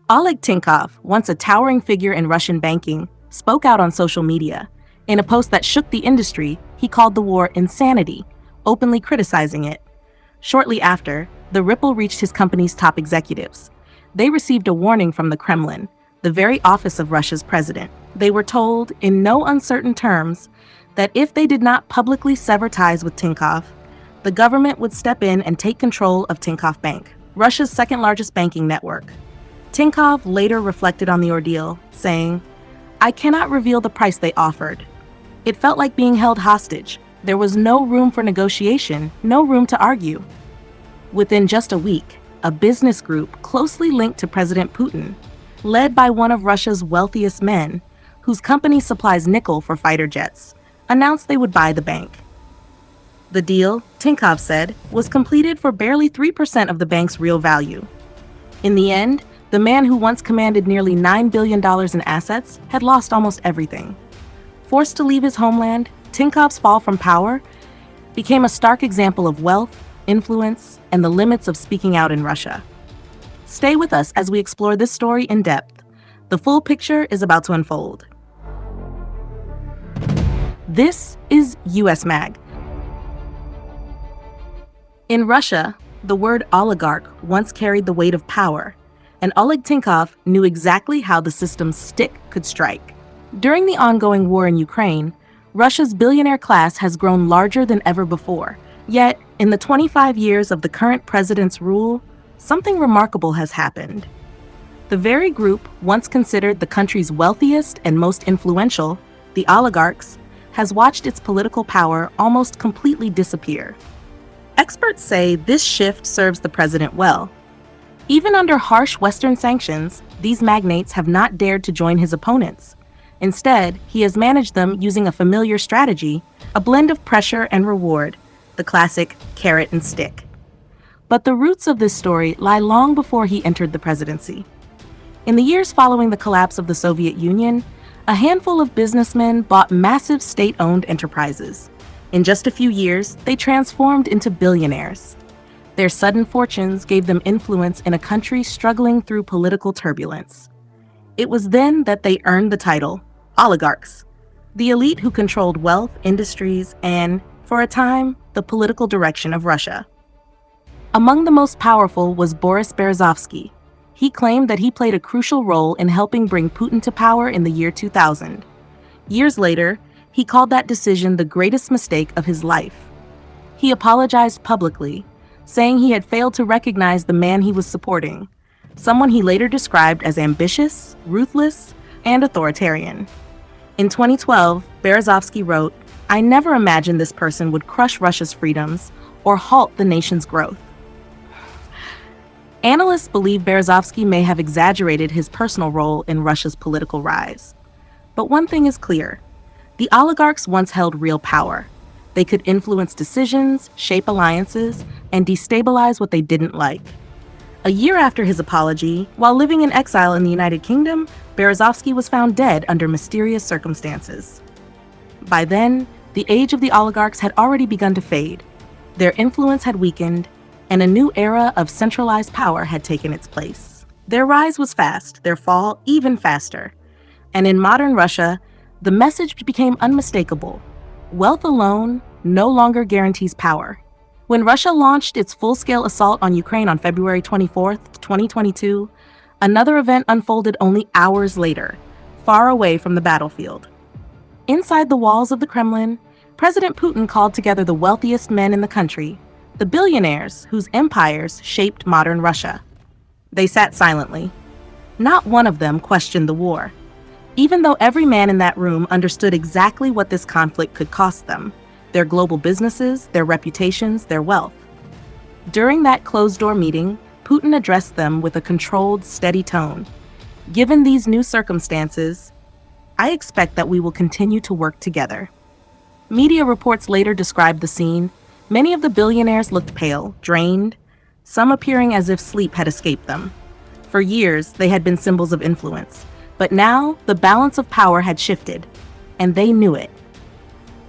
Oleg Tinkov, once a towering figure in Russian banking, spoke out on social media. In a post that shook the industry, he called the war insanity, openly criticizing it. Shortly after, the ripple reached his company's top executives. They received a warning from the Kremlin, the very office of Russia's president. They were told, in no uncertain terms, that if they did not publicly sever ties with Tinkov, the government would step in and take control of Tinkoff Bank, Russia's second-largest banking network. Tinkov later reflected on the ordeal, saying, "I cannot reveal the price they offered. It felt like being held hostage. There was no room for negotiation, no room to argue." Within just a week, a business group closely linked to President Putin, led by one of Russia's wealthiest men, whose company supplies nickel for fighter jets, announced they would buy the bank. The deal, Tinkov said, was completed for barely 3% of the bank's real value. In the end, the man who once commanded nearly $9 billion in assets had lost almost everything. Forced to leave his homeland, Tinkov's fall from power became a stark example of wealth, influence, and the limits of speaking out in Russia. Stay with us as we explore this story in depth. The full picture is about to unfold. This is USMag. In Russia, the word oligarch once carried the weight of power, and Oleg Tinkov knew exactly how the system's stick could strike. During the ongoing war in Ukraine, Russia's billionaire class has grown larger than ever before. Yet, in the 25 years of the current president's rule, something remarkable has happened. The very group once considered the country's wealthiest and most influential, the oligarchs, has watched its political power almost completely disappear. Experts say this shift serves the president well. Even under harsh Western sanctions, these magnates have not dared to join his opponents. Instead, he has managed them using a familiar strategy, a blend of pressure and reward, the classic carrot and stick. But the roots of this story lie long before he entered the presidency. In the years following the collapse of the Soviet Union, a handful of businessmen bought massive state-owned enterprises. In just a few years, they transformed into billionaires. Their sudden fortunes gave them influence in a country struggling through political turbulence. It was then that they earned the title, oligarchs, the elite who controlled wealth, industries, and, for a time, the political direction of Russia. Among the most powerful was Boris Berezovsky. He claimed that he played a crucial role in helping bring Putin to power in the year 2000. Years later, he called that decision the greatest mistake of his life. He apologized publicly, saying he had failed to recognize the man he was supporting, someone he later described as ambitious, ruthless, and authoritarian. In 2012, Berezovsky wrote, "I never imagined this person would crush Russia's freedoms or halt the nation's growth." Analysts believe Berezovsky may have exaggerated his personal role in Russia's political rise. But one thing is clear. The oligarchs once held real power. They could influence decisions, shape alliances, and destabilize what they didn't like. A year after his apology, while living in exile in the United Kingdom, Berezovsky was found dead under mysterious circumstances. By then, the age of the oligarchs had already begun to fade. Their influence had weakened, and a new era of centralized power had taken its place. Their rise was fast, their fall even faster. And in modern Russia, the message became unmistakable. Wealth alone no longer guarantees power. When Russia launched its full-scale assault on Ukraine on February 24, 2022, another event unfolded only hours later, far away from the battlefield. Inside the walls of the Kremlin, President Putin called together the wealthiest men in the country, the billionaires whose empires shaped modern Russia. They sat silently. Not one of them questioned the war, even though every man in that room understood exactly what this conflict could cost them: their global businesses, their reputations, their wealth. During that closed-door meeting, Putin addressed them with a controlled, steady tone. "Given these new circumstances, I expect that we will continue to work together." Media reports later described the scene. Many of the billionaires looked pale, drained, some appearing as if sleep had escaped them. For years, they had been symbols of influence. But now, the balance of power had shifted, and they knew it.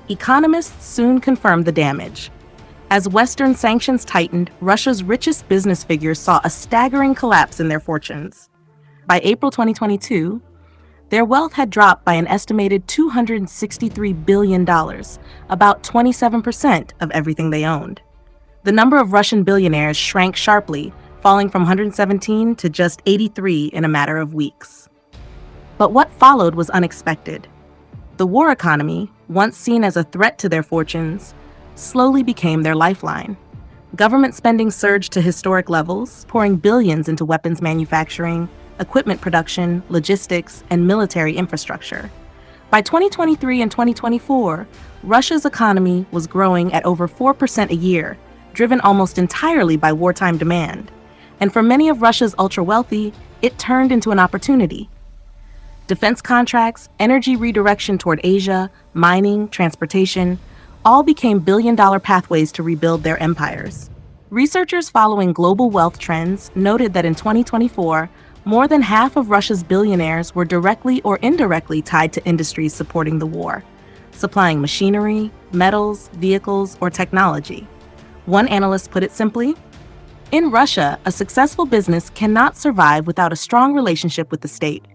Economists soon confirmed the damage. As Western sanctions tightened, Russia's richest business figures saw a staggering collapse in their fortunes. By April 2022, their wealth had dropped by an estimated $263 billion, about 27% of everything they owned. The number of Russian billionaires shrank sharply, falling from 117 to just 83 in a matter of weeks. But what followed was unexpected. The war economy, once seen as a threat to their fortunes, slowly became their lifeline. Government spending surged to historic levels, pouring billions into weapons manufacturing, equipment production, logistics, and military infrastructure. By 2023 and 2024, Russia's economy was growing at over 4% a year, driven almost entirely by wartime demand. And for many of Russia's ultra-wealthy, it turned into an opportunity. Defense contracts, energy redirection toward Asia, mining, transportation, all became billion-dollar pathways to rebuild their empires. Researchers following global wealth trends noted that in 2024, more than half of Russia's billionaires were directly or indirectly tied to industries supporting the war, supplying machinery, metals, vehicles, or technology. One analyst put it simply, in Russia, a successful business cannot survive without a strong relationship with the state.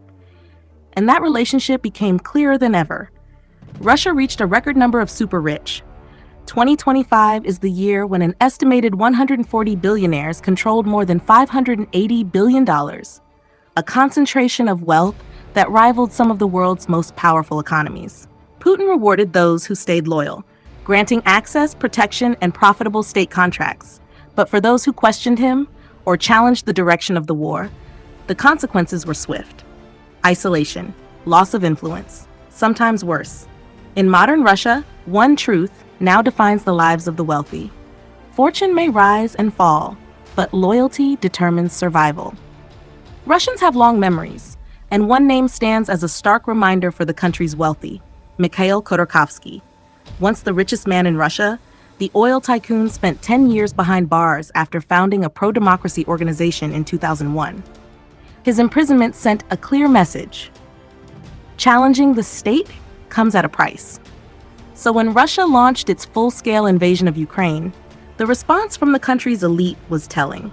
And that relationship became clearer than ever. Russia reached a record number of super rich. 2025 is the year when an estimated 140 billionaires controlled more than $580 billion, a concentration of wealth that rivaled some of the world's most powerful economies. Putin rewarded those who stayed loyal, granting access, protection, and profitable state contracts. But for those who questioned him or challenged the direction of the war, the consequences were swift. Isolation, loss of influence, sometimes worse. In modern Russia, one truth now defines the lives of the wealthy. Fortune may rise and fall, but loyalty determines survival. Russians have long memories, and one name stands as a stark reminder for the country's wealthy: Mikhail Khodorkovsky. Once the richest man in Russia, the oil tycoon spent 10 years behind bars after founding a pro-democracy organization in 2001. His imprisonment sent a clear message: challenging the state comes at a price. So when Russia launched its full-scale invasion of Ukraine, the response from the country's elite was telling.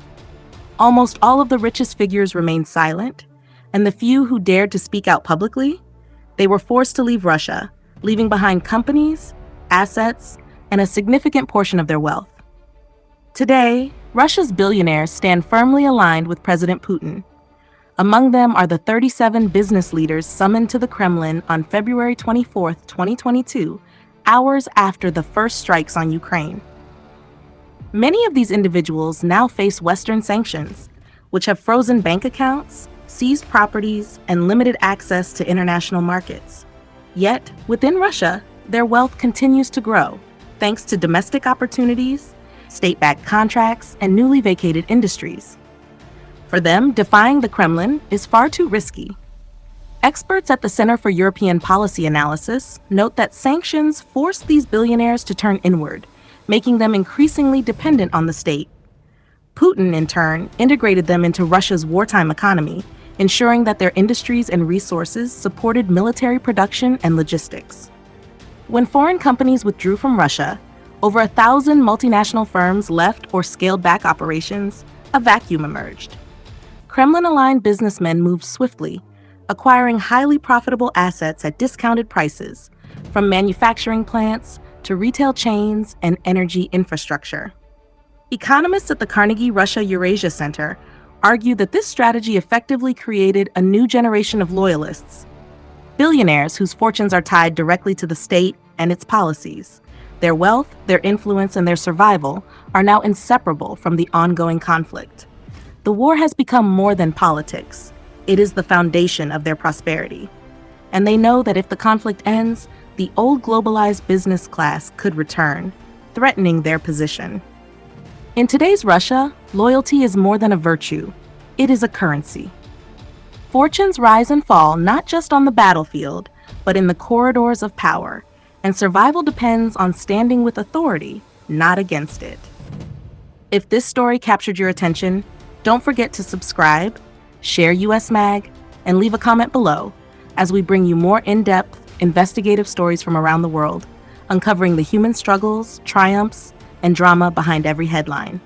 Almost all of the richest figures remained silent, and the few who dared to speak out publicly, they were forced to leave Russia, leaving behind companies, assets, and a significant portion of their wealth. Today, Russia's billionaires stand firmly aligned with President Putin. Among them are the 37 business leaders summoned to the Kremlin on February 24, 2022, hours after the first strikes on Ukraine. Many of these individuals now face Western sanctions, which have frozen bank accounts, seized properties, and limited access to international markets. Yet, within Russia, their wealth continues to grow, thanks to domestic opportunities, state-backed contracts, and newly vacated industries. For them, defying the Kremlin is far too risky. Experts at the Center for European Policy Analysis note that sanctions force these billionaires to turn inward, making them increasingly dependent on the state. Putin, in turn, integrated them into Russia's wartime economy, ensuring that their industries and resources supported military production and logistics. When foreign companies withdrew from Russia, over 1,000 multinational firms left or scaled back operations, a vacuum emerged. Kremlin-aligned businessmen moved swiftly, acquiring highly profitable assets at discounted prices, from manufacturing plants to retail chains and energy infrastructure. Economists at the Carnegie Russia-Eurasia Center argue that this strategy effectively created a new generation of loyalists, billionaires whose fortunes are tied directly to the state and its policies. Their wealth, their influence, and their survival are now inseparable from the ongoing conflict. The war has become more than politics. It is the foundation of their prosperity. And they know that if the conflict ends, the old globalized business class could return, threatening their position. In today's Russia, loyalty is more than a virtue. It is a currency. Fortunes rise and fall not just on the battlefield, but in the corridors of power, and survival depends on standing with authority, not against it. If this story captured your attention, don't forget to subscribe, share USMag, and leave a comment below as we bring you more in-depth, investigative stories from around the world, uncovering the human struggles, triumphs, and drama behind every headline.